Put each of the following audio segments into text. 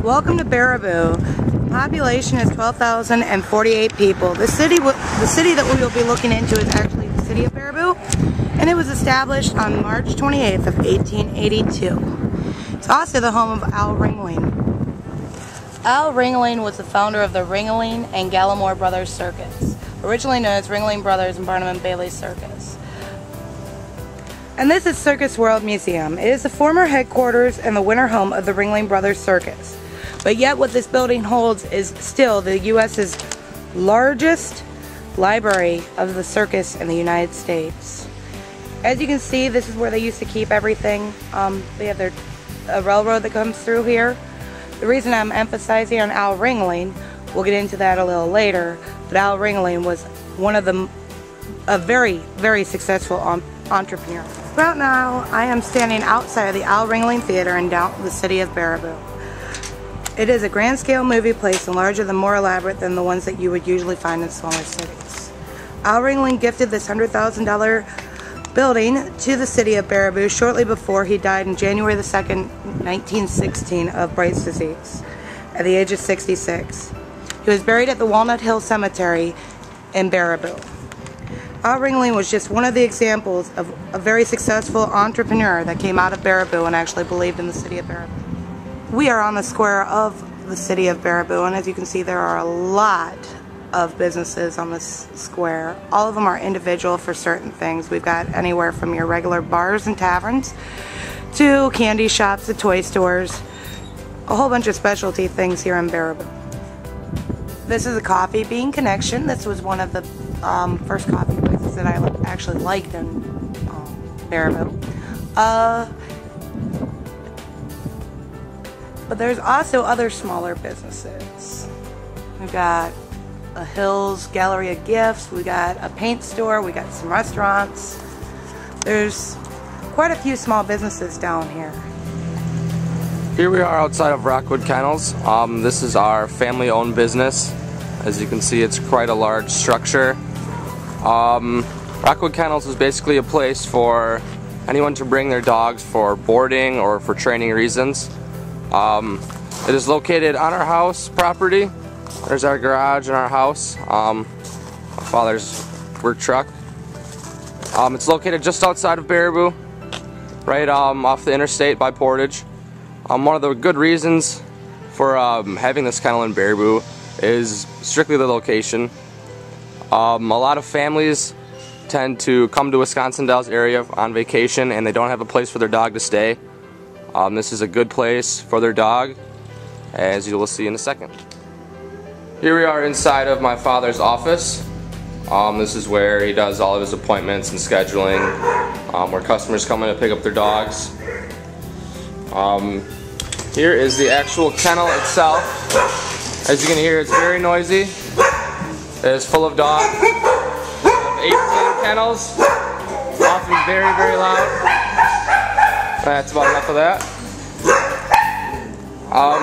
Welcome to Baraboo. Population is 12,048 people. The city that we will be looking into is actually the city of Baraboo, and it was established on March 28th of 1882. It's also the home of Al Ringling. Al Ringling was the founder of the Ringling and Gallimore Brothers Circus, originally known as Ringling Brothers and Barnum and Bailey Circus. And this is Circus World Museum. It is the former headquarters and the winter home of the Ringling Brothers Circus. But yet what this building holds is still the U.S.'s largest library of the circus in the United States. As you can see, this is where they used to keep everything. They have a railroad that comes through here. The reason I'm emphasizing on Al Ringling, we'll get into that a little later, but Al Ringling was one of a very, very successful entrepreneur. Right now, I am standing outside of the Al Ringling Theater in the city of Baraboo. It is a grand scale movie place and larger and more elaborate than the ones that you would usually find in smaller cities. Al Ringling gifted this $100,000 building to the city of Baraboo shortly before he died on January the 2nd, 1916 of Bright's disease at the age of 66. He was buried at the Walnut Hill Cemetery in Baraboo. Al Ringling was just one of the examples of a very successful entrepreneur that came out of Baraboo and actually believed in the city of Baraboo. We are on the square of the city of Baraboo, and as you can see, there are a lot of businesses on this square. All of them are individual for certain things. We've got anywhere from your regular bars and taverns to candy shops to toy stores, a whole bunch of specialty things here in Baraboo. This is a Coffee Bean Connection. This was one of the first coffee places that I actually liked in Baraboo. But there's also other smaller businesses. We've got a Hills Gallery of Gifts, we got a paint store, we got some restaurants. There's quite a few small businesses down here. Here we are outside of Rockwood Kennels. This is our family-owned business. As you can see, it's quite a large structure. Rockwood Kennels is basically a place for anyone to bring their dogs for boarding or for training reasons. It is located on our house property. There's our garage and our house. My father's work truck. It's located just outside of Baraboo, right off the interstate by Portage. One of the good reasons for having this kennel in Baraboo is strictly the location. A lot of families tend to come to Wisconsin Dells area on vacation and they don't have a place for their dog to stay. This is a good place for their dog, as you will see in a second. Here we are inside of my father's office. This is where he does all of his appointments and scheduling, where customers come in to pick up their dogs. Here is the actual kennel itself. As you can hear, it's very noisy. It is full of dogs. 18 kennels, often very, very loud. That's about enough of that.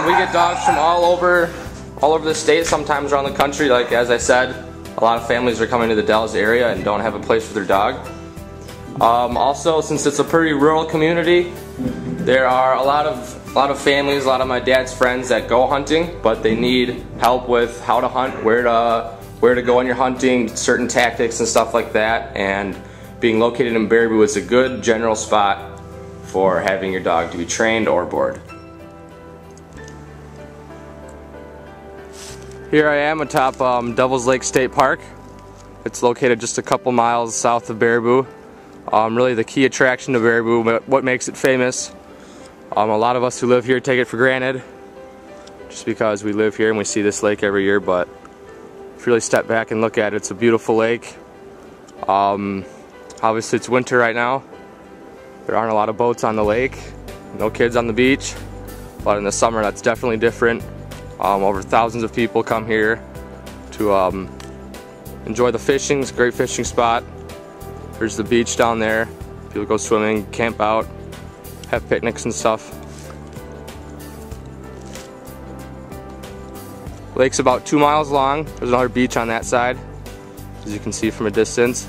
We get dogs from all over the state, sometimes around the country. Like as I said, a lot of families are coming to the Dells area and don't have a place for their dog. Also, since it's a pretty rural community, there are a lot of families, a lot of my dad's friends that go hunting, but they need help with how to hunt, where to go on your hunting, certain tactics and stuff like that. And being located in Baraboo is a good general spot for having your dog to be trained or board. Here I am atop Devil's Lake State Park. It's located just a couple miles south of Baraboo. Really the key attraction to Baraboo, what makes it famous. A lot of us who live here take it for granted just because we live here and we see this lake every year, but if you really step back and look at it, it's a beautiful lake. Obviously it's winter right now. There aren't a lot of boats on the lake, no kids on the beach, but in the summer that's definitely different. Over thousands of people come here to enjoy the fishing. It's a great fishing spot. There's the beach down there. People go swimming, camp out, have picnics and stuff. The lake's about 2 miles long. There's another beach on that side, as you can see from a distance.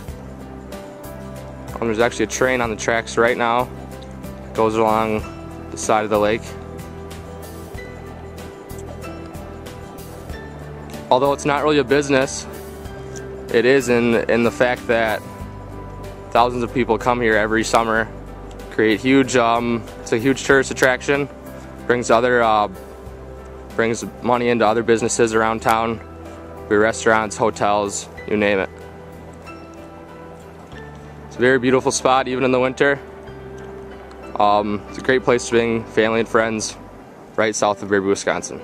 There's actually a train on the tracks right now. It goes along the side of the lake. although it's not really a business, it is in the fact that thousands of people come here every summer, create huge, it's a huge tourist attraction, brings money into other businesses around town, restaurants, hotels, you name it. It's a very beautiful spot even in the winter. It's a great place to bring family and friends right south of Baraboo, Wisconsin.